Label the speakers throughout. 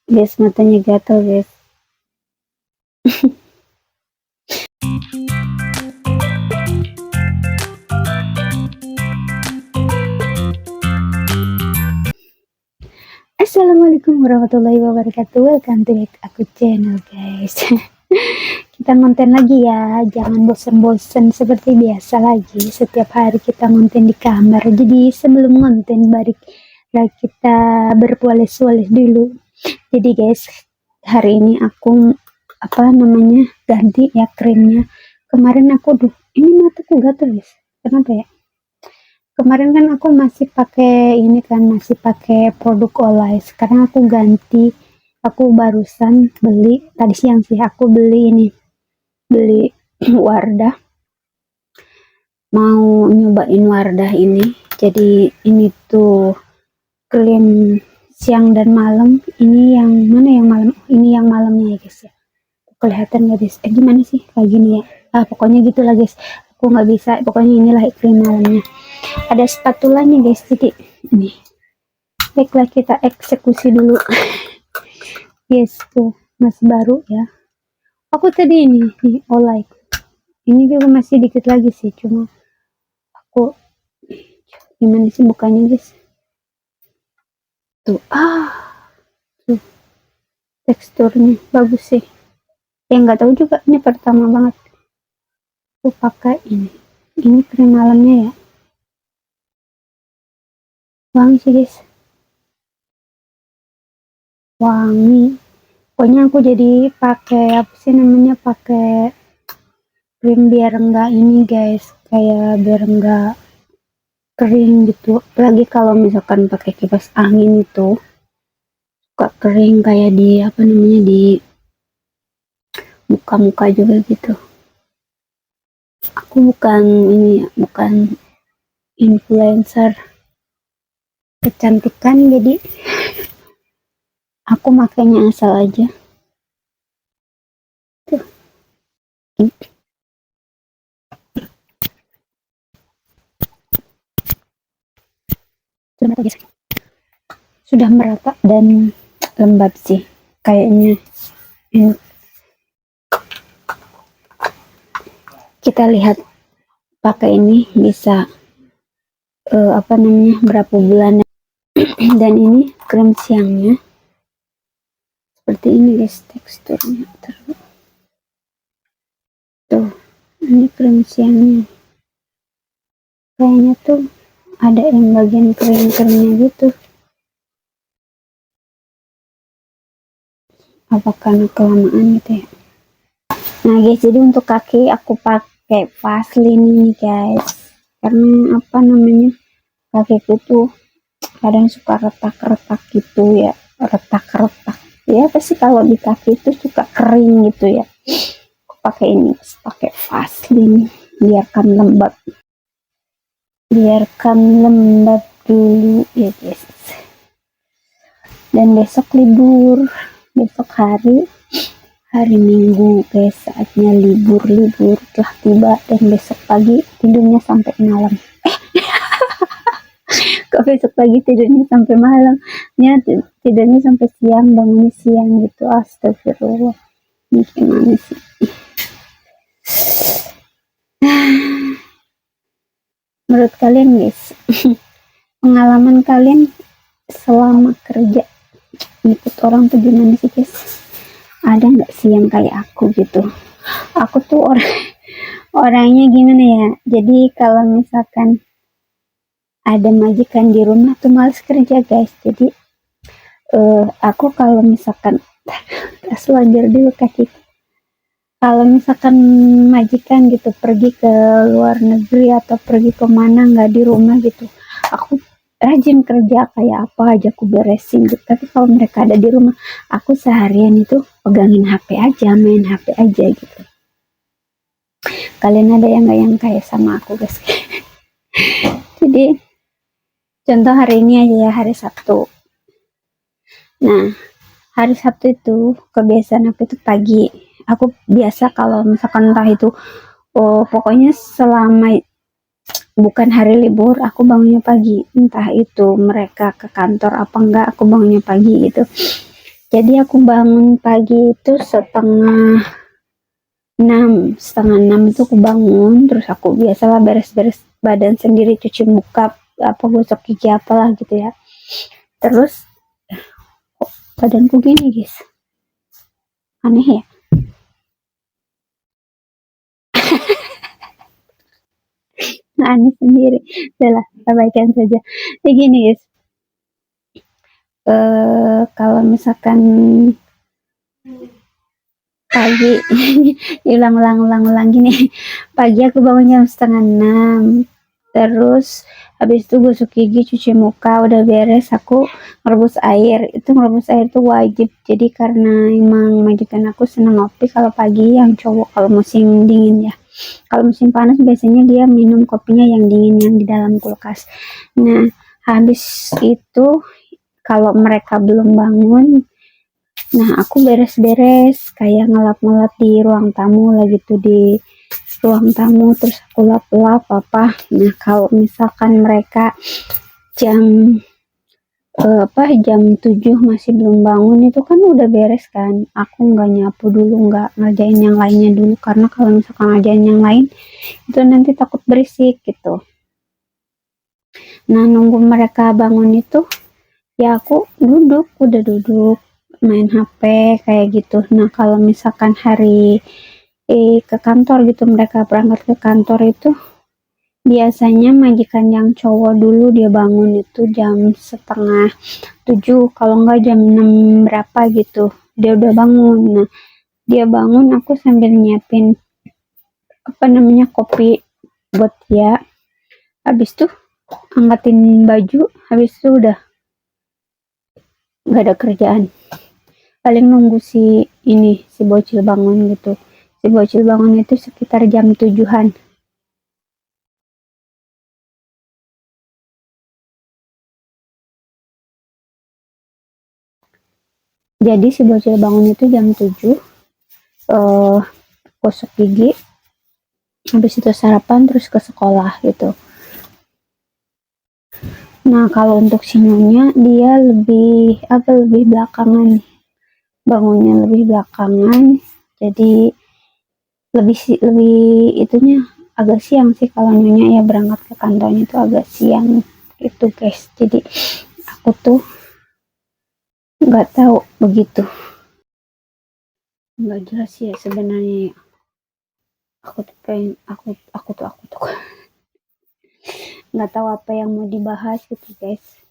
Speaker 1: Guys, matanya gatal guys. Assalamualaikum warahmatullahi wabarakatuh. Welcome to aku channel guys. Kita konten lagi ya, jangan bosen-bosen seperti biasa lagi. Setiap hari kita konten di kamar. Jadi sebelum konten balik kita berpualis-pualis dulu. Jadi guys, hari ini aku ganti ya krimnya. Kemarin aku ini mataku gatal guys. Kenapa ya? Kemarin kan aku masih pakai produk Olay. Sekarang aku ganti. Aku barusan beli tadi siang sih, aku beli Wardah. Mau nyobain Wardah ini. Jadi ini tuh krim siang dan malam. Ini yang mana yang malam? Ini yang malamnya ya guys ya. Kelihatan gak guys? Gimana sih kayak gini ya? Pokoknya gitulah guys. Aku nggak bisa. Pokoknya inilah krim malamnya. Ada spatulanya guys, jadi ini baiklah kita eksekusi dulu. Yes, tuh masih baru ya. Aku tadi ini Olay ini juga masih dikit lagi sih, cuma aku gimana sih bukanya guys. Tuh tuh teksturnya bagus sih ya, nggak tahu juga, ini pertama banget aku pakai ini krim malamnya ya. Wangi sih guys, wangi. Pokoknya aku jadi pakai pakai krim biar enggak ini guys, kayak biar enggak kering gitu. Apalagi kalau misalkan pakai kipas angin itu suka kering kayak di di muka-muka juga gitu. Aku bukan influencer kecantikan, jadi aku makainya asal aja. Tuh. Sudah merata dan lembab sih kayaknya. Kita lihat pakai ini bisa berapa bulan. Dan ini krim siangnya seperti ini guys, teksturnya tuh. Ini krim siangnya kayaknya tuh ada yang bagian krim-krimnya gitu. Apa karena kelamaan gitu ya. Nah guys, jadi untuk kaki aku pakai Vaseline ini guys, karena kakiku tuh kadang suka retak-retak gitu ya, pasti kalau di kaki itu suka kering gitu ya. Aku pakai ini, pakai Vaseline, biarkan lembab dulu ya guys. Dan besok libur, besok hari Minggu guys, saatnya libur telah tiba. Dan besok pagi tidurnya sampai malam. Kok besok pagi tidurnya sampai malam ya, tidurnya sampai siang, bangunnya siang gitu. Astagfirullah, ini gimana sih? Menurut kalian guys, pengalaman kalian selama kerja ikut orang tuh gimana sih guys? Ada nggak sih yang kayak aku gitu? Aku tuh orangnya gimana ya, jadi kalau misalkan ada majikan di rumah tuh males kerja guys. Jadi aku kalau misalkan selanjut dulu kaki, kalau misalkan majikan gitu pergi ke luar negeri atau pergi kemana nggak di rumah gitu, aku rajin kerja, kayak apa aja aku beresin gitu. Tapi kalau mereka ada di rumah, aku seharian itu pegangin HP aja, main HP aja gitu. Kalian ada yang nggak yang kayak sama aku guys? Jadi contoh hari ini aja ya, hari Sabtu. Nah, hari Sabtu itu kebiasaan aku itu pagi. Aku biasa kalau misalkan entah itu pokoknya selama bukan hari libur aku bangunnya pagi. Entah itu mereka ke kantor apa enggak, aku bangunnya pagi gitu. Jadi aku bangun pagi itu setengah enam itu aku bangun, terus aku biasalah beres-beres badan sendiri, cuci muka, apa gosok gigi apalah gitu ya. Terus kok badanku gini guys, aneh ya. Aneh sendiri. Udahlah, abaikan saja. Jadi gini guys, kalau misalkan pagi ulang gini, pagi aku bangun jam setengah enam, terus habis itu gosok gigi, cuci muka, udah beres aku ngerebus air. Itu ngerebus air tuh wajib, jadi karena emang majikan aku seneng ngopi kalau pagi, yang cowok kalau musim dingin ya. Kalau musim panas biasanya dia minum kopinya yang dingin, yang di dalam kulkas. Nah, habis itu kalau mereka belum bangun, nah aku beres-beres kayak ngelap-ngelap di ruang tamu lah gitu, di ruang tamu, terus aku lap-lap apa. Nah, kalau misalkan mereka jam jam 7 masih belum bangun, itu kan udah beres kan, aku nggak nyapu dulu, nggak ngerjain yang lainnya dulu, karena kalau misalkan ngerjain yang lain itu nanti takut berisik gitu. Nah, nunggu mereka bangun itu ya aku udah duduk main HP kayak gitu. Nah, kalau misalkan hari ke kantor gitu, mereka berangkat ke kantor itu biasanya majikan yang cowok dulu dia bangun itu jam setengah 7, kalau enggak jam 6 berapa gitu dia udah bangun. Nah, dia bangun aku sambil nyiapin kopi buat dia, habis tuh angkatin baju, habis itu udah nggak ada kerjaan, paling nunggu si bocil bangun gitu. Si bocil bangun itu sekitar jam 7-an. Jadi si bocil bangun itu jam 7, gosok gigi, habis itu sarapan, terus ke sekolah gitu. Nah, kalau untuk si nyonya dia lebih belakangan, bangunnya lebih belakangan, jadi lebih itunya agak siang sih. Kalau nyonya ya berangkat ke kantornya itu agak siang itu guys. Jadi aku tuh nggak tahu begitu, nggak jelas ya sebenarnya ya. Aku tuh nggak tahu apa yang mau dibahas gitu guys.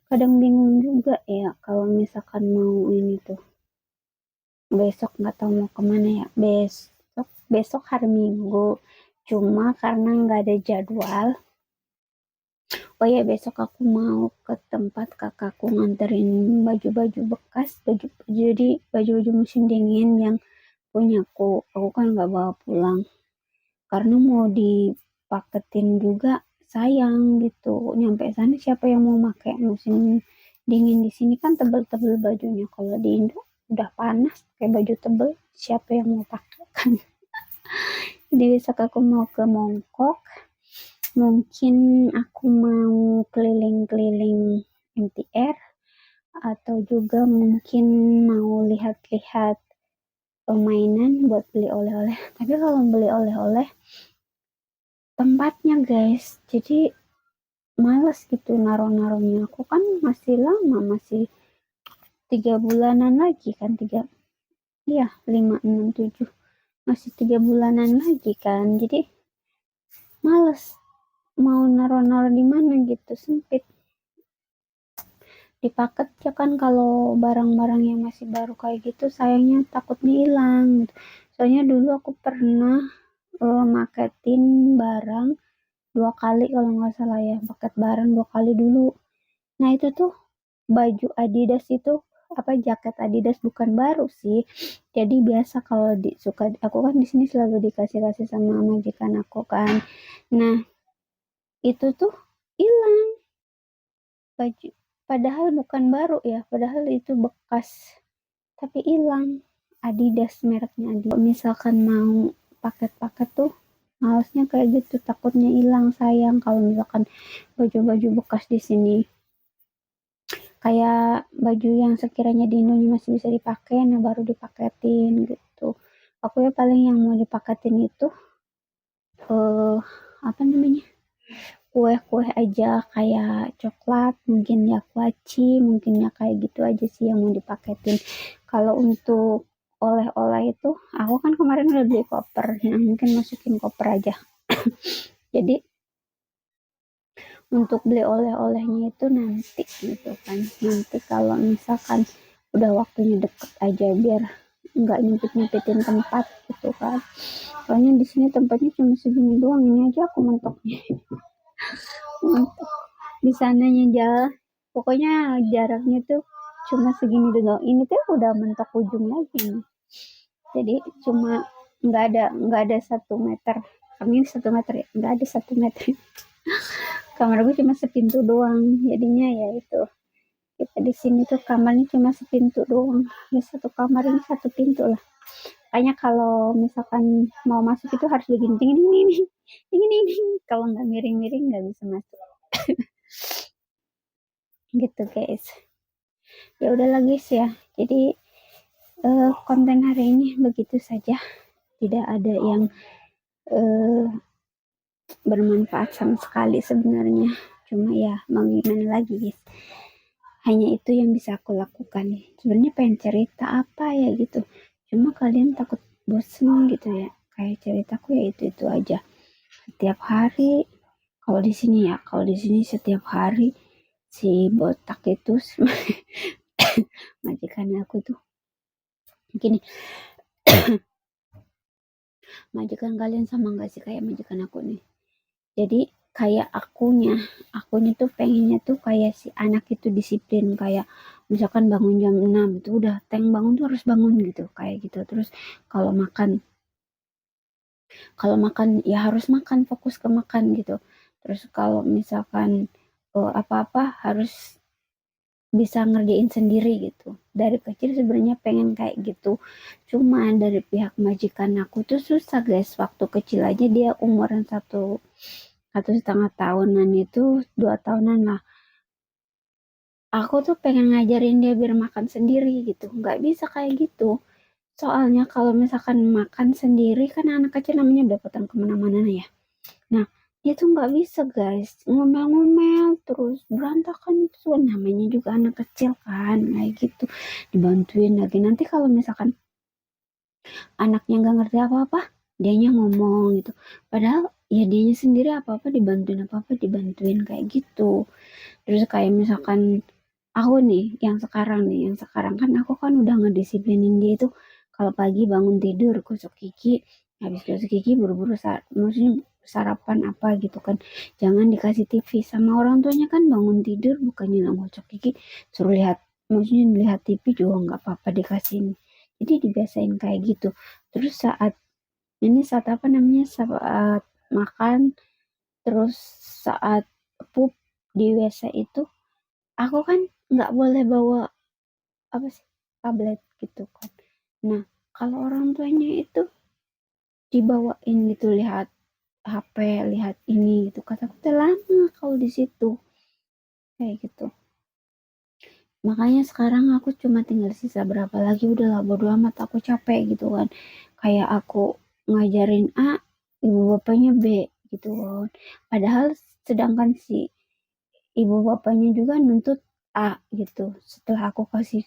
Speaker 1: Kadang bingung juga ya kalau misalkan mau ini tuh besok, nggak tahu mau kemana ya. Besok hari Minggu, cuma karena nggak ada jadwal. Oh ya, besok aku mau ke tempat kakakku nganterin baju-baju bekas, jadi baju-baju musim dingin yang punyaku. Aku kan nggak bawa pulang karena mau dipaketin juga sayang gitu. Nyampe sana siapa yang mau pakai musim dingin, di sini kan tebel-tebel bajunya. Kalau di Indo udah panas kayak baju tebel, siapa yang mau pakai kan. Jadi besok aku mau ke Mongkok, mungkin aku mau keliling-keliling MTR, atau juga mungkin mau lihat-lihat permainan buat beli oleh-oleh. Tapi kalau beli oleh-oleh tempatnya guys, jadi males gitu naruh-naruhnya. Aku kan masih lama, masih 3 bulanan lagi kan, 5, 6, 7, masih 3 bulanan lagi kan, jadi males mau naruh-naruh di mana gitu, sempit. Dipaket ya kan, kalau barang-barang yang masih baru kayak gitu sayangnya takutnya hilang gitu. Soalnya dulu aku pernah maketin barang 2 kali kalau nggak salah ya, paket barang 2 kali dulu. Nah, itu tuh baju Adidas itu, jaket Adidas bukan baru sih. Jadi biasa kalau aku kan di sini selalu dikasih-kasih sama majikan aku kan. Nah, itu tuh hilang baju, padahal bukan baru ya, padahal itu bekas, tapi hilang. Adidas, mereknya Adidas. Kalau misalkan mau paket-paket tuh malesnya kayak gitu, takutnya hilang, sayang kalau misalkan baju-baju bekas di sini. kayak baju yang sekiranya di Indonesia masih bisa dipakai, nah baru dipaketin gitu. Aku ya paling yang mau dipaketin itu eh apa namanya, kue-kue aja kayak coklat, mungkin ya kuaci, mungkin ya kayak gitu aja sih yang mau dipaketin. Kalau untuk oleh-oleh itu, aku kan kemarin udah beli koper, nah mungkin masukin koper aja. Jadi untuk beli oleh-olehnya itu nanti gitu kan, nanti kalau misalkan udah waktunya deket aja biar nggak nyempit-nyempitin tempat gitu kan. Soalnya di sini tempatnya cuma segini doang, ini aja aku mentoknya. Mentok di sananya jalan, pokoknya jaraknya tuh cuma segini doang, ini tuh udah mentok ujung lagi nih. Jadi cuma nggak ada 1 meter, kami 1 meter ya, nggak ada 1 meter. Kamar gue cuma sepintu doang, jadinya ya itu, kita di sini tuh kamarnya cuma sepintu doang, ya satu kamar ini satu pintu lah. Makanya kalau misalkan mau masuk itu harus begini ini kalau nggak miring-miring nggak bisa masuk gitu guys. Ya udahlah guys ya, jadi konten hari ini begitu saja, tidak ada yang eh, bermanfaat sama sekali sebenarnya, cuma ya mau gimana lagi guys, hanya itu yang bisa aku lakukan. Sebenarnya pengen cerita apa ya gitu, cuma kalian takut bosen gitu ya, kayak ceritaku ya itu aja setiap hari. Kalau di sini setiap hari si botak itu majikan aku tuh gini. Majikan kalian sama nggak sih kayak majikan aku nih? Jadi kayak akunya tuh pengennya tuh kayak si anak itu disiplin, kayak misalkan bangun jam 6 itu udah teng bangun tuh harus bangun gitu kayak gitu. Terus kalau makan kalau makan ya harus makan, fokus ke makan gitu. Terus kalau misalkan apa-apa harus bisa ngerjain sendiri gitu. Dari kecil sebenarnya pengen kayak gitu. Cuma dari pihak majikan aku tuh susah guys. Waktu kecil aja dia umuran 1,5 tahunan itu 2 tahunan lah. Aku tuh pengen ngajarin dia biar makan sendiri gitu. Nggak bisa kayak gitu. Soalnya kalau misalkan makan sendiri kan anak kecil namanya belepotan kemana-mana ya. Nah, dia tuh nggak bisa guys, ngomel-ngomel terus berantakan itu, namanya juga anak kecil kan, kayak gitu. Dibantuin lagi, nanti kalau misalkan anaknya nggak ngerti apa-apa, dianya ngomong gitu. Padahal ya dianya sendiri apa-apa dibantuin kayak gitu. Terus kayak misalkan aku nih, yang sekarang kan aku kan udah ngedisiplinin dia itu, kalau pagi bangun tidur gosok gigi, habis gosok gigi buru-buru maksudnya sarapan apa gitu kan, jangan dikasih TV sama orang tuanya kan, bangun tidur bukannya gosok gigi suruh lihat, maksudnya lihat TV juga nggak apa-apa dikasihin, jadi dibiasain kayak gitu. Terus saat apa namanya, saat makan, terus saat pup di WC itu, aku kan nggak boleh bawa apa sih, tablet gitu kan. Nah, kalau orang tuanya itu dibawain gitu, lihat HP, lihat ini gitu, kataku tuh lama kalau di situ kayak gitu. Makanya sekarang aku cuma tinggal sisa berapa lagi, udahlah bodo amat, aku capek gitu kan. Kayak aku ngajarin A, ibu bapaknya B gitu kan. Padahal sedangkan si ibu bapaknya juga nuntut A gitu. Setelah aku kasih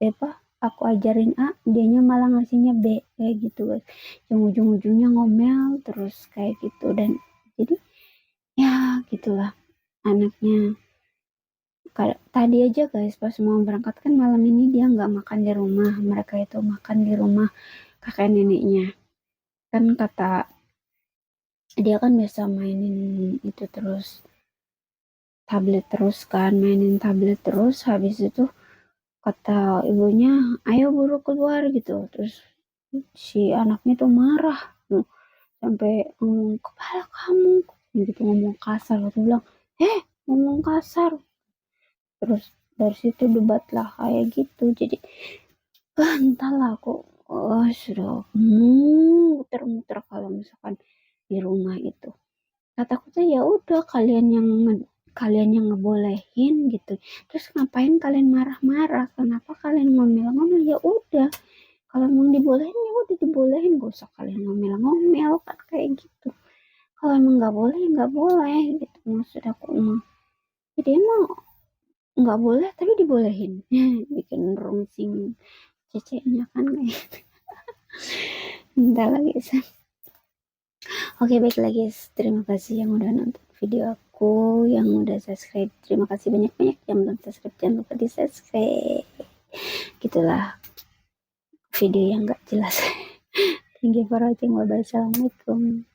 Speaker 1: apa, aku ajarin A, dianya malah ngasihnya B kayak gitu guys. Yang ujung-ujungnya ngomel terus kayak gitu, dan jadi ya gitulah anaknya. Tadi aja guys pas mau berangkat kan, malam ini dia nggak makan di rumah, mereka itu makan di rumah kakek neneknya. Kan kata dia kan biasa mainin itu terus, tablet terus kan, mainin tablet terus, habis itu kata ibunya ayo buru keluar gitu. Terus si anaknya tuh marah, sampai ngomong kepala kamu gitu, ngomong kasar, aku bilang ngomong kasar. Terus dari situ debat lah kayak gitu. Jadi entahlah, aku sudah muter-muter kalau misalkan di rumah itu. Kataku tuh ya udah, kalian yang kalian yang ngebolehin gitu. Terus ngapain kalian marah-marah? Kenapa kalian ngomel-ngomel? Ya udah, kalau mau dibolehin ya udah dibolehin, gak usah kalian ngomel-ngomel kan kayak gitu. Kalau emang nggak boleh ya nggak boleh gitu, maksud aku mah. Jadi emang nggak boleh tapi dibolehin. Bikin rungsing ceceknya kan kayak gitu. Bentar lagi. Oke, baiklah guys. Terima kasih yang udah nonton video aku, yang udah subscribe. Terima kasih banyak-banyak yang belum subscribe. Jangan lupa di subscribe. Gitulah video yang gak jelas. Thank you for watching. Wassalamualaikum.